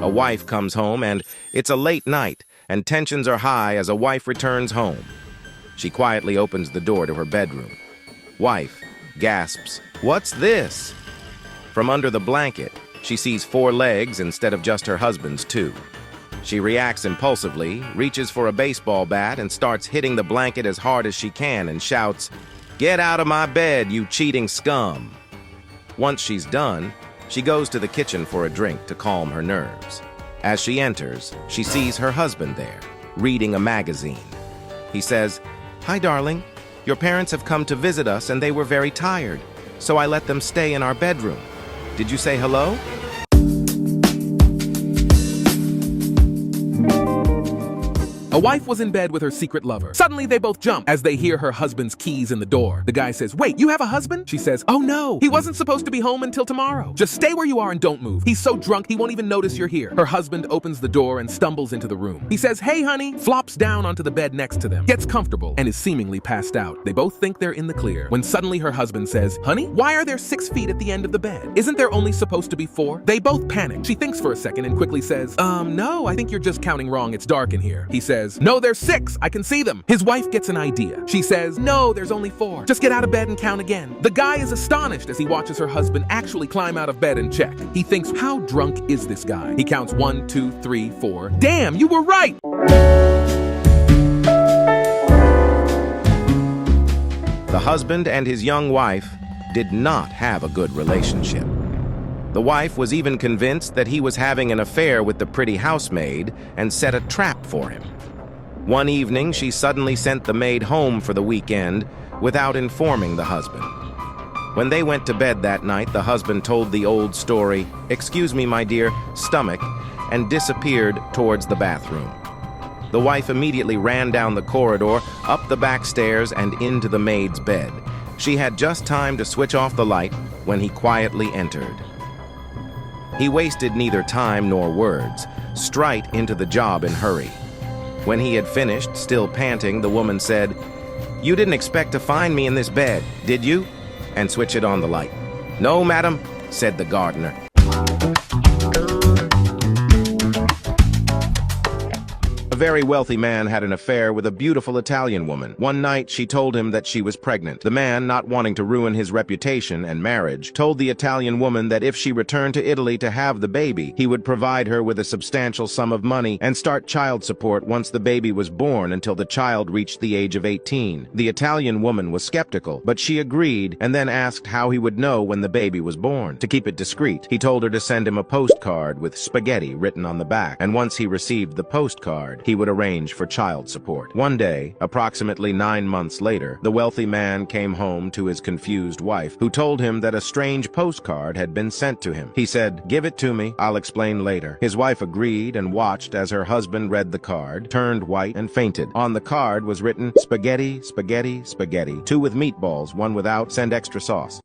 A wife comes home and it's a late night and tensions are high as a wife returns home. She quietly opens the door to her bedroom. Wife gasps, "What's this?" From under the blanket, she sees 4 legs instead of just her husband's 2. She reacts impulsively, reaches for a baseball bat and starts hitting the blanket as hard as she can and shouts, "Get out of my bed, you cheating scum!" Once she's done, she goes to the kitchen for a drink to calm her nerves. As she enters, she sees her husband there, reading a magazine. He says, "Hi, darling. Your parents have come to visit us and they were very tired, so I let them stay in our bedroom. Did you say hello?" A wife was in bed with her secret lover. Suddenly, they both jump as they hear her husband's keys in the door. The guy says, "Wait, you have a husband?" She says, "Oh no, he wasn't supposed to be home until tomorrow. Just stay where you are and don't move. He's so drunk, he won't even notice you're here." Her husband opens the door and stumbles into the room. He says, "Hey, honey," flops down onto the bed next to them, gets comfortable, and is seemingly passed out. They both think they're in the clear, when suddenly her husband says, "Honey, why are there 6 feet at the end of the bed? Isn't there only supposed to be 4? They both panic. She thinks for a second and quickly says, No, I think you're just counting wrong. It's dark in here." He says, "No, there's 6. I can see them." His wife gets an idea. She says, "No, there's only 4. Just get out of bed and count again." The guy is astonished as he watches her husband actually climb out of bed and check. He thinks, how drunk is this guy? He counts 1, 2, 3, 4. Damn, you were right! The husband and his young wife did not have a good relationship. The wife was even convinced that he was having an affair with the pretty housemaid and set a trap for him. One evening, she suddenly sent the maid home for the weekend without informing the husband. When they went to bed that night, the husband told the old story, "Excuse me, my dear, stomach," and disappeared towards the bathroom. The wife immediately ran down the corridor, up the back stairs, and into the maid's bed. She had just time to switch off the light when he quietly entered. He wasted neither time nor words, straight into the job in hurry. When he had finished, still panting, the woman said, "You didn't expect to find me in this bed, did you?" and switch it on the light. "No, madam," said the gardener. A very wealthy man had an affair with a beautiful Italian woman. One night, she told him that she was pregnant. The man, not wanting to ruin his reputation and marriage, told the Italian woman that if she returned to Italy to have the baby, he would provide her with a substantial sum of money and start child support once the baby was born until the child reached the age of 18. The Italian woman was skeptical, but she agreed and then asked how he would know when the baby was born. To keep it discreet, he told her to send him a postcard with spaghetti written on the back, and once he received the postcard, he would arrange for child support. One day, approximately 9 months later, the wealthy man came home to his confused wife, who told him that a strange postcard had been sent to him. He said, "Give it to me, I'll explain later." His wife agreed and watched as her husband read the card, turned white, and fainted. On the card was written, "Spaghetti, spaghetti, spaghetti. 2 with meatballs, 1 without, send extra sauce."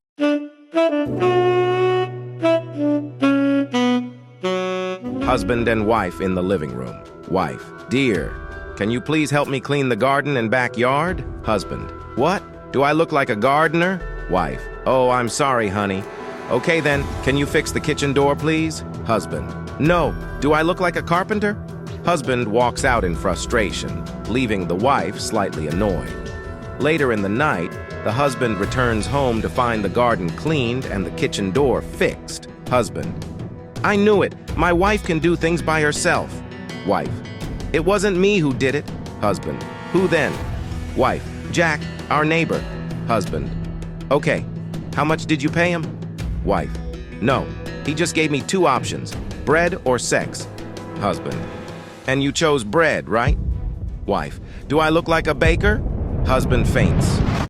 Husband and wife in the living room. Wife, "Dear, can you please help me clean the garden and backyard?" Husband, "What? Do I look like a gardener?" Wife, "Oh, I'm sorry, honey. Okay then, can you fix the kitchen door, please?" Husband, "No. Do I look like a carpenter?" Husband walks out in frustration, leaving the wife slightly annoyed. Later in the night, the husband returns home to find the garden cleaned and the kitchen door fixed. Husband, "I knew it. My wife can do things by herself." Wife, "It wasn't me who did it." Husband, "Who then?" Wife, "Jack, our neighbor." Husband, "Okay. How much did you pay him?" Wife, "No. He just gave me 2 options, bread or sex." Husband, "And you chose bread, right?" Wife, "Do I look like a baker?" Husband faints.